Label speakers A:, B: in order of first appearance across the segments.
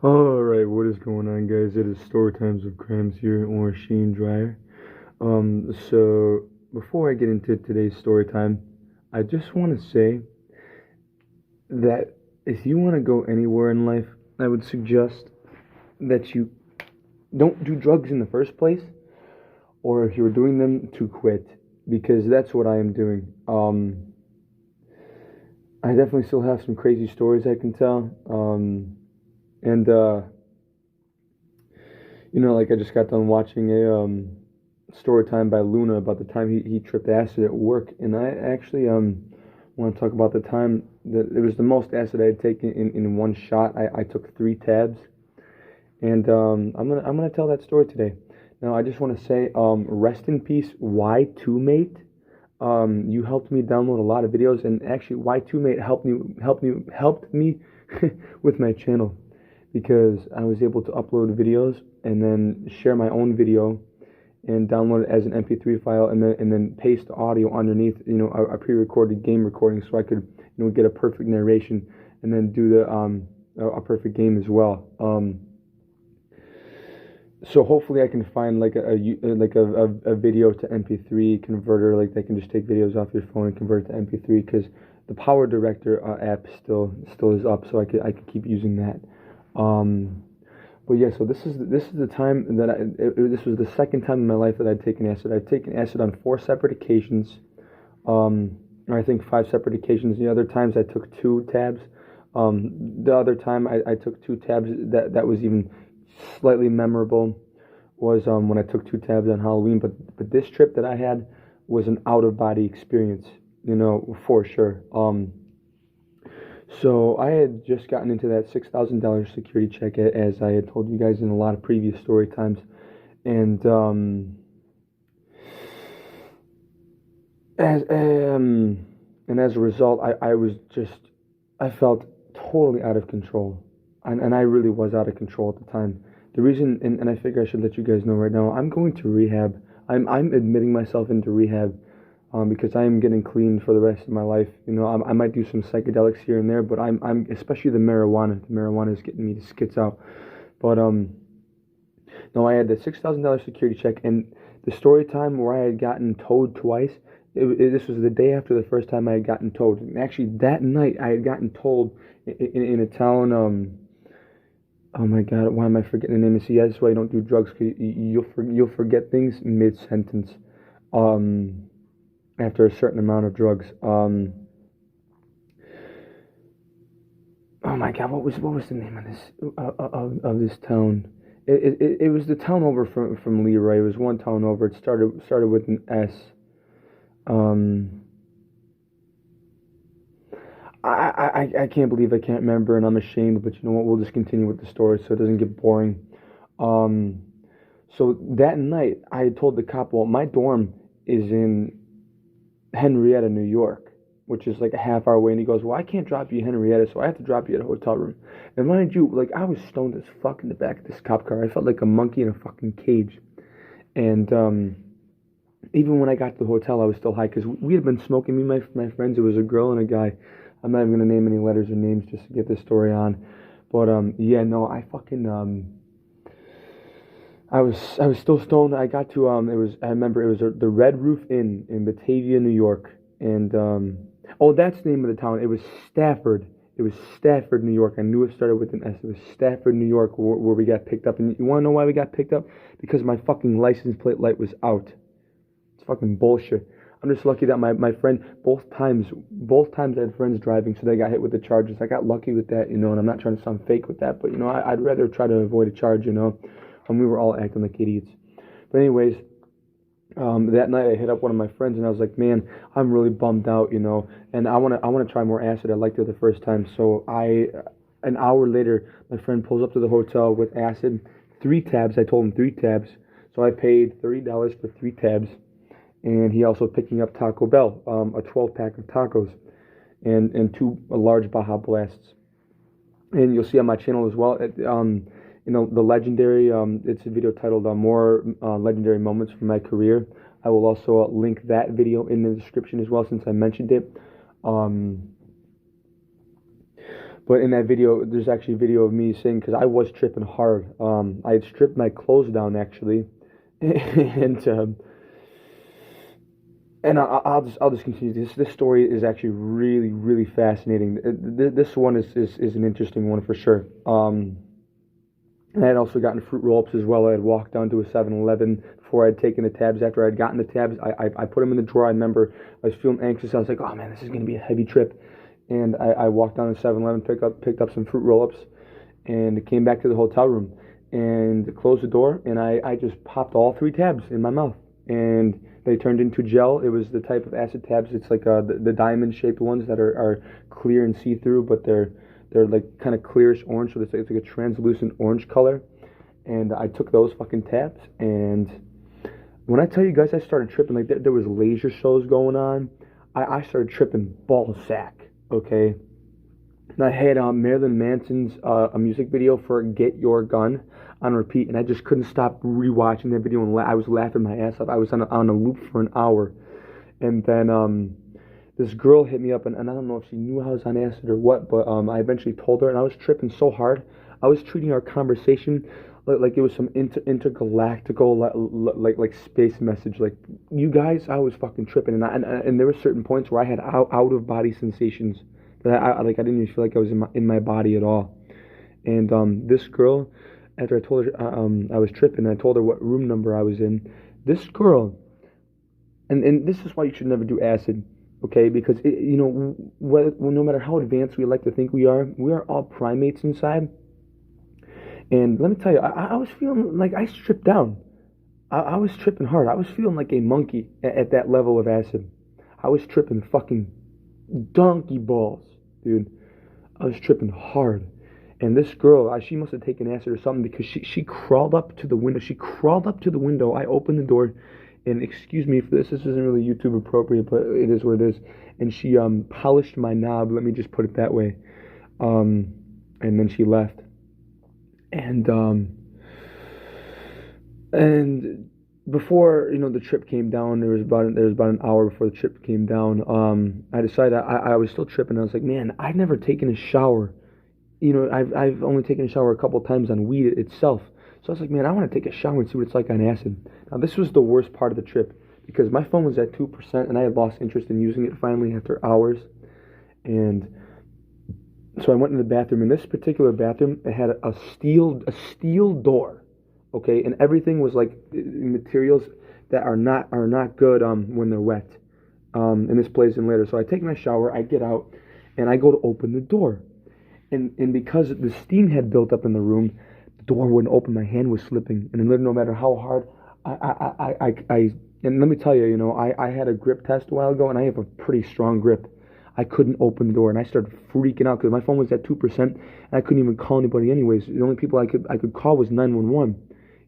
A: Alright, what is going on, guys? It is Story Times with Grams here, or Sheen Dryer. So before I get into today's story time, I just want to say that if you want to go anywhere in life, I would suggest that you don't do drugs in the first place, or if you're doing them, to quit, because that's what I am doing. I definitely still have some crazy stories I can tell. And like I just got done watching a story time by Luna about the time he tripped acid at work, and I actually want to talk about the time that it was the most acid I had taken in one shot. I took 3 tabs, and I'm gonna tell that story today. Now I just want to say rest in peace Y2 mate. You helped me download a lot of videos, and actually Y2 mate helped me with my channel, because I was able to upload videos and then share my own video and download it as an MP3 file, and then paste the audio underneath, a pre-recorded game recording, so I could, get a perfect narration and then do the a perfect game as well. So hopefully I can find like a video to MP3 converter, like they can just take videos off your phone and convert it to MP3, because the Power Director app still is up, so I could keep using that. But yeah, so this is the time that this was the second time in my life that I'd taken acid. I'd taken acid on 4 separate occasions, or I think 5 separate occasions. The other times I took 2 tabs. The other time I took 2 tabs that was even slightly memorable was when I took 2 tabs on Halloween. But this trip that I had was an out of body experience, for sure. So I had just gotten into that $6,000 security check, as I had told you guys in a lot of previous story times, and as a result, I felt totally out of control, and I really was out of control at the time. The reason, and I figure I should let you guys know right now, I'm going to rehab. I'm admitting myself into rehab, because I am getting clean for the rest of my life. I might do some psychedelics here and there, but I'm especially the marijuana. The marijuana is getting me the skits out. But no, I had the $6,000 security check, and the story time where I had gotten towed twice. This was the day after the first time I had gotten towed. And actually, that night I had gotten towed in a town. Oh my God, why am I forgetting the name? See, that's why you don't do drugs. 'Cause you'll forget things mid sentence. After a certain amount of drugs. Oh my God, what was the name of this of this town? It was the town over from Leroy. It was one town over. It started with an S. Um, I can't believe I can't remember, and I'm ashamed. But you know what? We'll just continue with the story so it doesn't get boring. Um, so that night, I had told the cop, well, my dorm is in Henrietta, New York, which is like a half hour away. And he goes, well, I can't drop you in Henrietta, so I have to drop you at a hotel room. And mind you, like, I was stoned as fuck in the back of this cop car. I felt like a monkey in a fucking cage. And even when I got to the hotel, I was still high, because we had been smoking. Me and my friends, it was a girl and a guy. I'm not even going to name any letters or names just to get this story on. But yeah, no, I fucking I was still stoned. I got to I remember it was the Red Roof Inn in Batavia, New York, and oh, that's the name of the town. It was Stafford. It was Stafford, New York. I knew it started with an S. It was Stafford, New York, where we got picked up. And you want to know why we got picked up? Because my fucking license plate light was out. It's fucking bullshit. I'm just lucky that my friend, both times I had friends driving, so they got hit with the charges. I got lucky with that, and I'm not trying to sound fake with that, but I'd rather try to avoid a charge, and we were all acting like idiots. But anyways, that night I hit up one of my friends, and I was like, man, I'm really bummed out, and I wanna try more acid. I liked it the first time. So an hour later, my friend pulls up to the hotel with acid, 3 tabs. I told him 3 tabs, so I paid $30 for 3 tabs, and he also picking up Taco Bell, a 12-pack of tacos, and 2 large Baja Blasts. And you'll see on my channel as well, the legendary, it's a video titled More Legendary Moments from My Career. I will also link that video in the description as well, since I mentioned it. But in that video, there's actually a video of me saying, because I was tripping hard. I had stripped my clothes down actually, and I'll just continue. This story is actually really really fascinating. This one is an interesting one for sure. And I had also gotten fruit roll-ups as well. I had walked down to a 7-Eleven before I had taken the tabs. After I had gotten the tabs, I put them in the drawer. I remember I was feeling anxious. I was like, oh man, this is going to be a heavy trip. And I walked down to 7-Eleven, picked up some fruit roll-ups, and came back to the hotel room and closed the door. And I just popped all 3 tabs in my mouth. And they turned into gel. It was the type of acid tabs. It's like the diamond-shaped ones that are clear and see-through, but they're like kind of clearish orange, so it's like a translucent orange color. And I took those fucking tabs, and when I tell you guys I started tripping, like there was laser shows going on. I started tripping ball sack, okay? And I had Marilyn Manson's a music video for Get Your Gun on repeat, and I just couldn't stop rewatching that video, and I was laughing my ass off. I was on a loop for an hour. And then this girl hit me up, and I don't know if she knew I was on acid or what, but I eventually told her, and I was tripping so hard. I was treating our conversation like it was some intergalactical like space message. Like, you guys, I was fucking tripping, and there were certain points where I had out of body sensations that I didn't even feel like I was in my body at all. And this girl, after I told her I was tripping, I told her what room number I was in. This girl, and this is why you should never do acid. Okay, because no matter how advanced we like to think we are all primates inside. And let me tell you, I was feeling like I stripped down. I was tripping hard. I was feeling like a monkey at that level of acid. I was tripping fucking donkey balls, dude. I was tripping hard. And this girl, she must have taken acid or something, because she crawled up to the window. She crawled up to the window. I opened the door. And excuse me for this isn't really YouTube appropriate, but it is what it is. And she polished my knob, let me just put it that way. And then she left. And before the trip came down, there was about an hour before the trip came down. I decided I was still tripping. I was like, man, I've never taken a shower. I've only taken a shower a couple times on weed itself. So I was like, man, I want to take a shower and see what it's like on acid. Now, this was the worst part of the trip, because my phone was at 2%, and I had lost interest in using it finally after hours. And so I went in the bathroom. In this particular bathroom, it had a steel door, okay, and everything was like materials that are not good when they're wet. And this plays in later. So I take my shower, I get out, and I go to open the door, and because the steam had built up in the room, door wouldn't open. My hand was slipping, and no matter how hard I and let me tell you, I had a grip test a while ago, and I have a pretty strong grip. I couldn't open the door, and I started freaking out because my phone was at 2%, and I couldn't even call anybody anyways. The only people I could call was 911.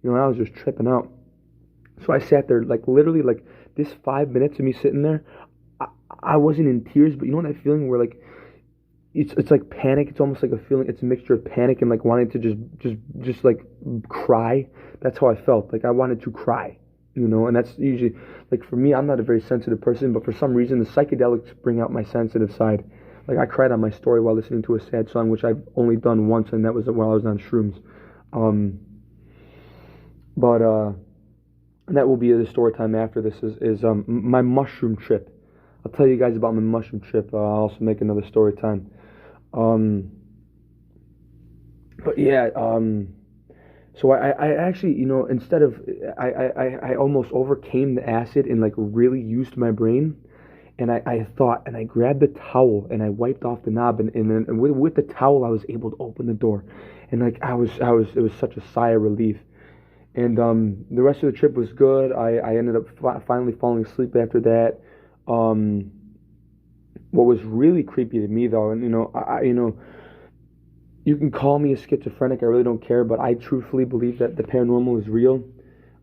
A: And I was just tripping out. So I sat there, like literally, like this 5 minutes of me sitting there. I wasn't in tears, but you know that feeling where like it's like panic. It's almost like a feeling. It's a mixture of panic and like wanting to just like cry. That's how I felt. Like I wanted to cry, and that's usually like for me. I'm not a very sensitive person, but for some reason the psychedelics bring out my sensitive side. Like I cried on my story while listening to a sad song, which I've only done once, and that was while I was on shrooms. But that will be the story time after this is my mushroom trip. I'll tell you guys about my mushroom trip. I'll also make another story time. But yeah, so I actually, instead of, I almost overcame the acid and like really used my brain. And I thought, and I grabbed the towel and I wiped off the knob, and then with the towel I was able to open the door. And like it was such a sigh of relief. And the rest of the trip was good. I ended up finally falling asleep after that. What was really creepy to me though, and you can call me a schizophrenic, I really don't care, but I truthfully believe that the paranormal is real.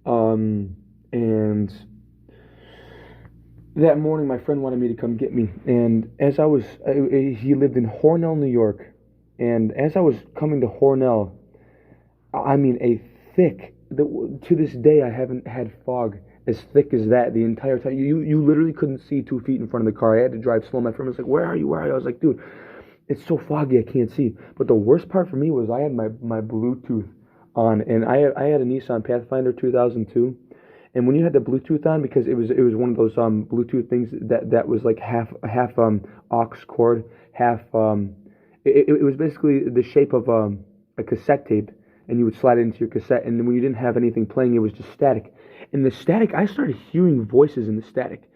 A: And that morning my friend wanted me to come get me, and as he lived in Hornell, New York, and as I was coming to Hornell, I mean to this day I haven't had fog as thick as that the entire time. You literally couldn't see 2 feet in front of the car. I had to drive slow. My friend was like, where are you? I was like, dude. it's so foggy I can't see. But the worst part for me was I had my Bluetooth on, and I had a Nissan Pathfinder 2002. And when you had the Bluetooth on, because it was one of those Bluetooth things that was like half aux cord, half it was basically the shape of a cassette tape, and you would slide it into your cassette. And when you didn't have anything playing, it was just static. And the static, I started hearing voices in the static,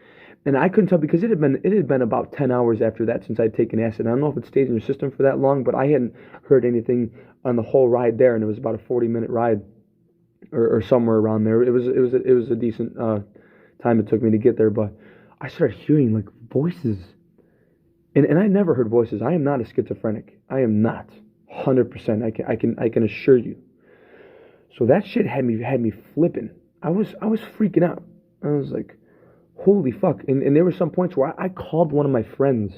A: and I couldn't tell because it had been about 10 hours after that since I'd taken acid. I don't know if it stayed in your system for that long, but I hadn't heard anything on the whole ride there, and it was about a 40-minute ride or somewhere around there. It was a decent time it took me to get there, but I started hearing like voices, and I never heard voices. I am not a schizophrenic. I am not 100%. I can assure you. So that shit had me flipping. I was freaking out. I was like, holy fuck! And there were some points where I called one of my friends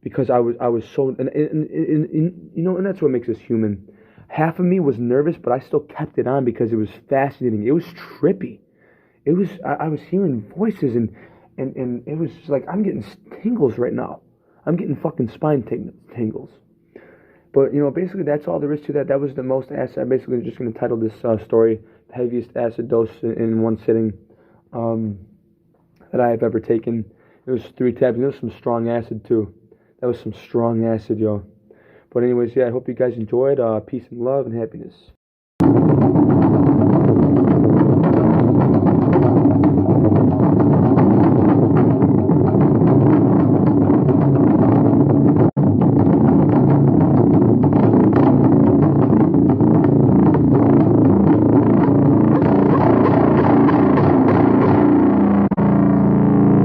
A: because I was so and that's what makes us human. Half of me was nervous, but I still kept it on because it was fascinating. It was trippy. I was hearing voices and it was just like I'm getting tingles right now. I'm getting fucking spine tingles. But basically that's all there is to that. That was the most acid. I'm basically just going to title this story "The Heaviest Acid Dose in One Sitting" that I have ever taken. It was 3 tabs. There was some strong acid too. That was some strong acid, yo. But anyways, yeah, I hope you guys enjoyed. Peace and love and happiness.